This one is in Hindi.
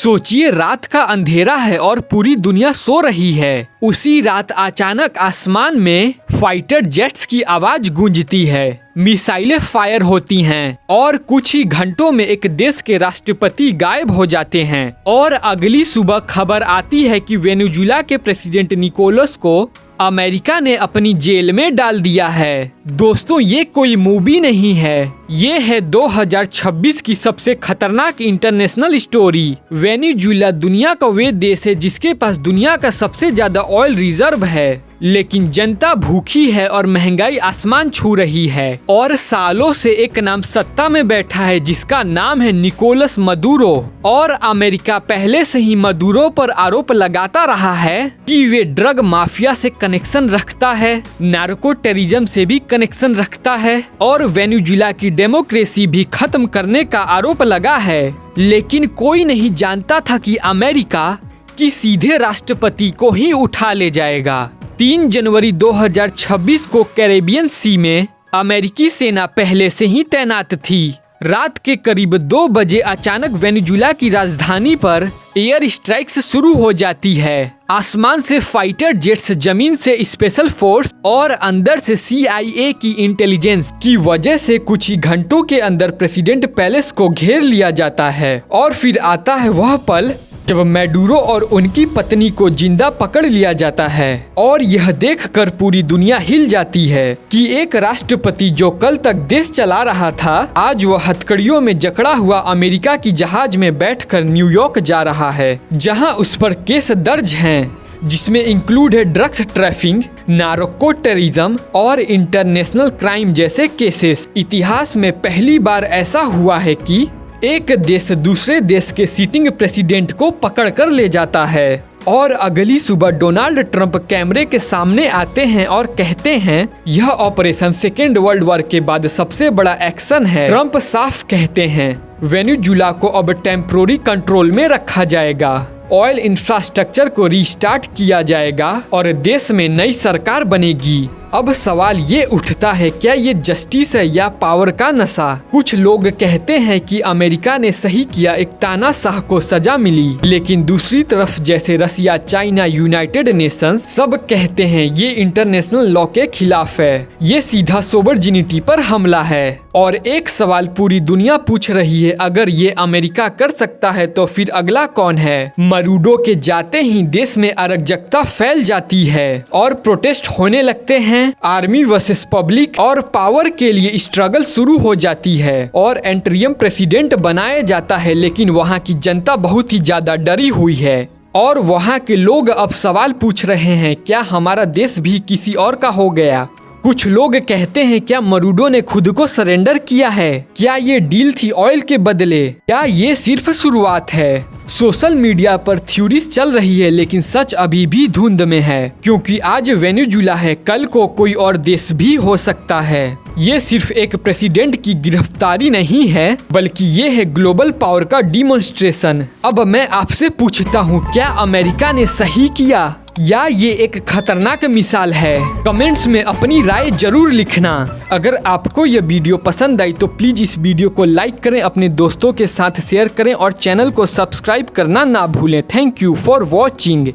सोचिए, रात का अंधेरा है और पूरी दुनिया सो रही है। उसी रात अचानक आसमान में फाइटर जेट्स की आवाज गूंजती है, मिसाइलें फायर होती हैं और कुछ ही घंटों में एक देश के राष्ट्रपति गायब हो जाते हैं। और अगली सुबह खबर आती है कि वेनेजुएला के प्रेसिडेंट निकोलस को अमेरिका ने अपनी जेल में डाल दिया है। दोस्तों, ये कोई मूवी नहीं है, ये है 2026 की सबसे खतरनाक इंटरनेशनल स्टोरी। वेनेजुएला दुनिया का वे देश है जिसके पास दुनिया का सबसे ज्यादा ऑयल रिजर्व है, लेकिन जनता भूखी है और महंगाई आसमान छू रही है। और सालों से एक नाम सत्ता में बैठा है जिसका नाम है निकोलस मदुरो। और अमेरिका पहले से ही मदुरो पर आरोप लगाता रहा है कि वे ड्रग माफिया से कनेक्शन रखता है, नार्को टेररिज्म से भी कनेक्शन रखता है और वेनेजुएला की डेमोक्रेसी भी खत्म करने का आरोप लगा है। लेकिन कोई नहीं जानता था कि अमेरिका की सीधे राष्ट्रपति को ही उठा ले जाएगा। 3 जनवरी 2026 को कैरेबियन सी में अमेरिकी सेना पहले से ही तैनात थी। रात के करीब 2 बजे अचानक वेनेजुएला की राजधानी पर एयर स्ट्राइक्स शुरू हो जाती है। आसमान से फाइटर जेट्स, जमीन से स्पेशल फोर्स और अंदर से CIA की इंटेलिजेंस की वजह से कुछ ही घंटों के अंदर प्रेसिडेंट पैलेस को घेर लिया जाता है। और फिर आता है वह पल जब मैडुरो और उनकी पत्नी को जिंदा पकड़ लिया जाता है। और यह देखकर पूरी दुनिया हिल जाती है कि एक राष्ट्रपति जो कल तक देश चला रहा था, आज वह हथकड़ियों में जकड़ा हुआ अमेरिका की जहाज में बैठकर न्यूयॉर्क जा रहा है, जहां उस पर केस दर्ज हैं, जिसमें इंक्लूड है ड्रग्स ट्रैफिकिंग, नार्को टेररिज्म और इंटरनेशनल क्राइम जैसे केसेस। इतिहास में पहली बार ऐसा हुआ है कि एक देश दूसरे देश के सिटिंग प्रेसिडेंट को पकड़ कर ले जाता है। और अगली सुबह डोनाल्ड ट्रंप कैमरे के सामने आते हैं और कहते हैं, यह ऑपरेशन सेकेंड वर्ल्ड वॉर के बाद सबसे बड़ा एक्शन है। ट्रंप साफ कहते हैं, वेनेजुएला को अब टेम्पोररी कंट्रोल में रखा जाएगा, ऑयल इंफ्रास्ट्रक्चर को रीस्टार्ट किया जाएगा और देश में नई सरकार बनेगी। अब सवाल ये उठता है, क्या ये जस्टिस है या पावर का नशा? कुछ लोग कहते हैं कि अमेरिका ने सही किया, एक तानाशाह को सजा मिली, लेकिन दूसरी तरफ जैसे रसिया, चाइना, यूनाइटेड नेशंस सब कहते हैं ये इंटरनेशनल लॉ के खिलाफ है, ये सीधा सोबरजिनिटी पर हमला है। और एक सवाल पूरी दुनिया पूछ रही है, अगर ये अमेरिका कर सकता है तो फिर अगला कौन है? मदुरो के जाते ही देश में अराजकता फैल जाती है और प्रोटेस्ट होने लगते हैं। आर्मी वर्सेस पब्लिक और पावर के लिए स्ट्रगल शुरू हो जाती है और एंटरियम प्रेसिडेंट बनाया जाता है। लेकिन वहाँ की जनता बहुत ही ज्यादा डरी हुई है और वहाँ के लोग अब सवाल पूछ रहे हैं, क्या हमारा देश भी किसी और का हो गया? कुछ लोग कहते हैं, क्या मदुरो ने खुद को सरेंडर किया है? क्या ये डील थी ऑयल के बदले? क्या ये सिर्फ शुरुआत है? सोशल मीडिया पर थ्योरीज चल रही है, लेकिन सच अभी भी धुंध में है, क्योंकि आज वेनेजुएला है, कल को कोई और देश भी हो सकता है। ये सिर्फ एक प्रेसिडेंट की गिरफ्तारी नहीं है, बल्कि ये है ग्लोबल पावर का डिमॉन्स्ट्रेशन। अब मैं आपसे पूछता हूँ, क्या अमेरिका ने सही किया या ये एक खतरनाक मिसाल है? कमेंट्स में अपनी राय जरूर लिखना। अगर आपको यह वीडियो पसंद आई तो प्लीज इस वीडियो को लाइक करें, अपने दोस्तों के साथ शेयर करें और चैनल को सब्सक्राइब करना ना भूलें। Thank you for watching.